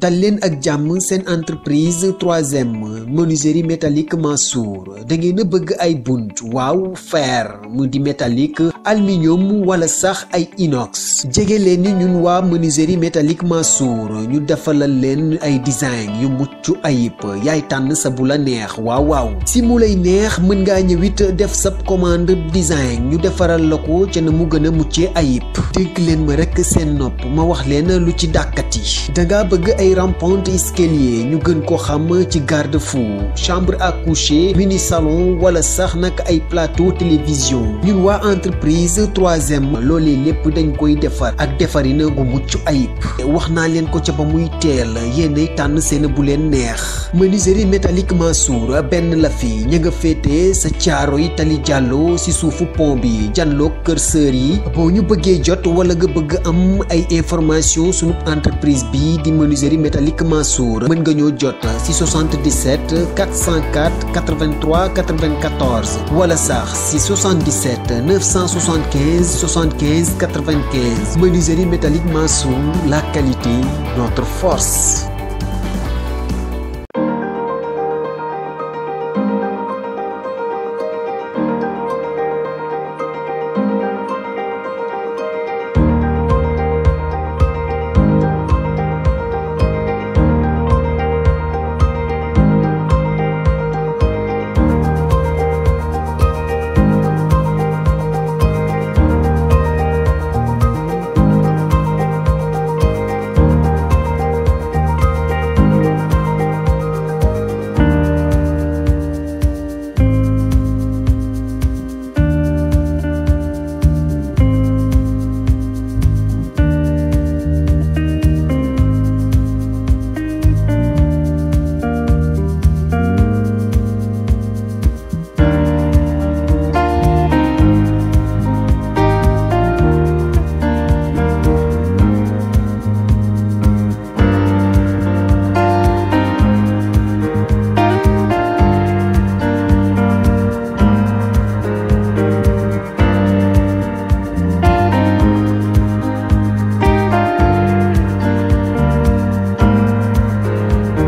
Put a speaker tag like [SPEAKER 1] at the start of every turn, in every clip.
[SPEAKER 1] dal leen ak jàmm seen entreprise 3M menuiserie métallique Mansour da ngeen a bëgg ay bunt waaw fer mu di métallique aluminium wala sax ay inox jege leen ni ñun waa menuiserie métallique Mansour ñu defalal leen ay design yu mucc ayib yaay tànn sa bu la neex waaw waaw si mu lay neex mën ngaa ñëwit def sab commande design ñu defaral la ko ca na mu gën a muccee ayib dégg leen ma rekk seen nopp ma wax leen lu ci dàkkati danga bëgg ay rampante escalier ñu gën ko xam ci garde-fou chambre à coucher mini salon wala sax nag ay plateau télévision ñun waa entreprise 3M loolee lépp dañ koy defar ak defarina gu mucc ayib wax naa leen ko ca ba muy teel yéenay tànn seen bu leen neex menuiserie métallique Mansour benn la fi ña nga féete sa caaro yi tali jàllo si suufu pont bi janloog kër sër yi boo ñu bëggee jot wala nga bëgg am ay information sunu entreprise bi di menuiserie métallique Mansour mën nga ñoo jot ci 77 404 83 94 wala sax ci 77 975 75 95 menuiserie métallique Mansour la qualité notre force.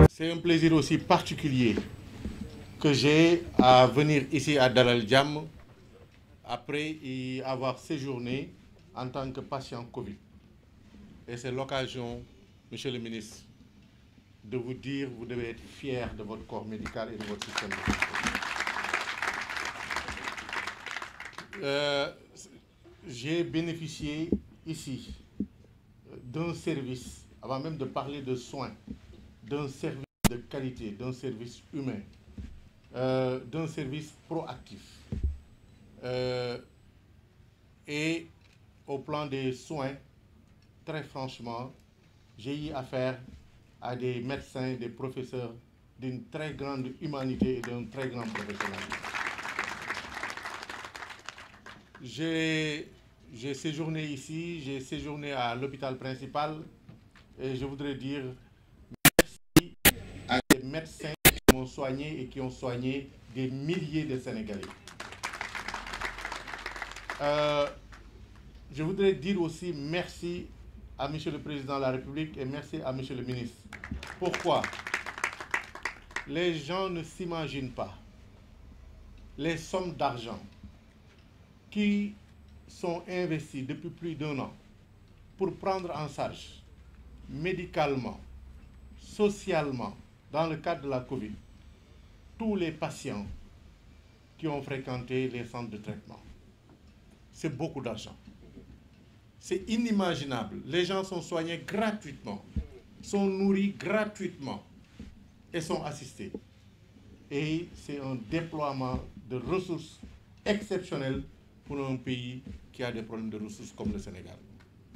[SPEAKER 2] C'est un plaisir aussi particulier que j'ai à venir ici à Dalal Jamm après y avoir séjourné en tant que patient Covid. Et c'est l'occasion, Monsieur le ministre, de vous dire vous devez être fier de votre corps médical et de votre système de santé. J'ai bénéficié ici d'un service, avant même de parler de soins, d'un service de qualité, d'un service humain, d'un service proactif. Et au plan des soins, très franchement, j'ai eu affaire à des médecins, des professeurs d'une très grande humanité et d'un très grand professionnalisme. J'ai séjourné ici, j'ai séjourné à l'hôpital principal et je voudrais dire à des médecins qui m'ont soigné et qui ont soigné des milliers de Sénégalais. Je voudrais dire aussi merci à Monsieur le Président de la République et merci à Monsieur le Ministre. Pourquoi? Les gens ne s'imaginent pas les sommes d'argent qui sont investies depuis plus d'1 an pour prendre en charge médicalement, socialement, dans le cadre de la Covid, tous les patients qui ont fréquenté les centres de traitement. C'est beaucoup d'argent. C'est inimaginable. Les gens sont soignés gratuitement, sont nourris gratuitement et sont assistés. Et c'est un déploiement de ressources exceptionnel pour un pays qui a des problèmes de ressources comme le Sénégal.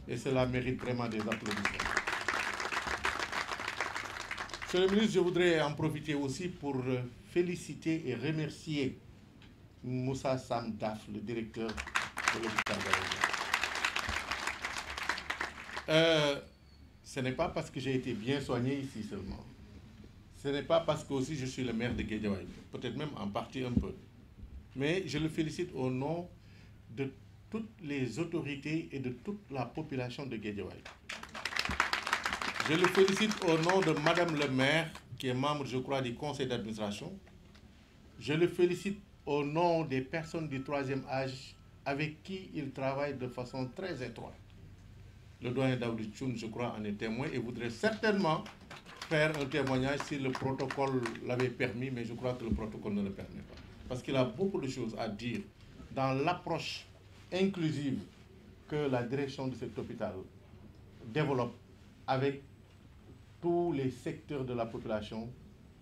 [SPEAKER 2] Et cela mérite vraiment des applaudissements. Monsieur le ministre, je voudrais en profiter aussi pour féliciter et remercier Moussa Sam Daf, le directeur de l'hôpital Dalal. Ce n'est pas parce que j'ai été bien soigné ici seulement. Ce n'est pas parce que aussi je suis le maire de Guédiawaye, peut-être même en partie un peu. Mais je le félicite au nom de toutes les autorités et de toute la population de Guédiawaye. Je le félicite au nom de Madame le maire, qui est membre, je crois, du conseil d'administration. Je le félicite au nom des personnes du troisième âge avec qui il travaille de façon très étroite. Le doyen Daoudi Tchoun, je crois, en est témoin et voudrait certainement faire un témoignage si le protocole l'avait permis, mais je crois que le protocole ne le permet pas. Parce qu'il a beaucoup de choses à dire dans l'approche inclusive que la direction de cet hôpital développe avec tous les secteurs de la population,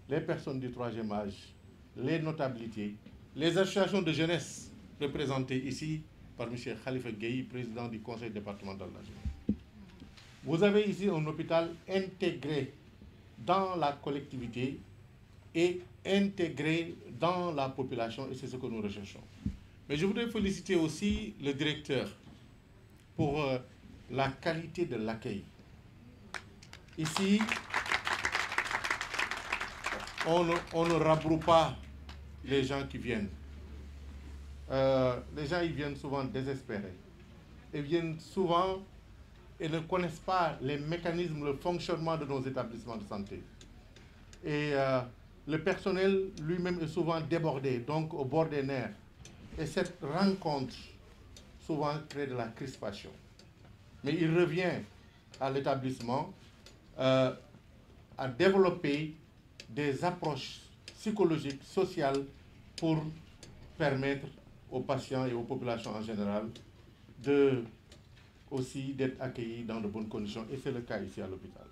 [SPEAKER 2] les personnes du troisième âge, les notabilités, les associations de jeunesse représentées ici par M. Khalifa Gueye, président du conseil départemental de la jeunesse. Vous avez ici un hôpital intégré dans la collectivité et intégré dans la population, et c'est ce que nous recherchons. Mais je voudrais féliciter aussi le directeur pour la qualité de l'accueil. Ici, on ne rabroue pas les gens qui viennent. Les gens ils viennent souvent désespérés. Ils viennent souvent et ne connaissent pas les mécanismes, le fonctionnement de nos établissements de santé. Et le personnel lui-même est souvent débordé, donc au bord des nerfs. Et cette rencontre souvent crée de la crispation. Mais il revient à l'établissement à développer des approches psychologiques, sociales pour permettre aux patients et aux populations en général aussi d'être accueillis dans de bonnes conditions. Et c'est le cas ici à l'hôpital.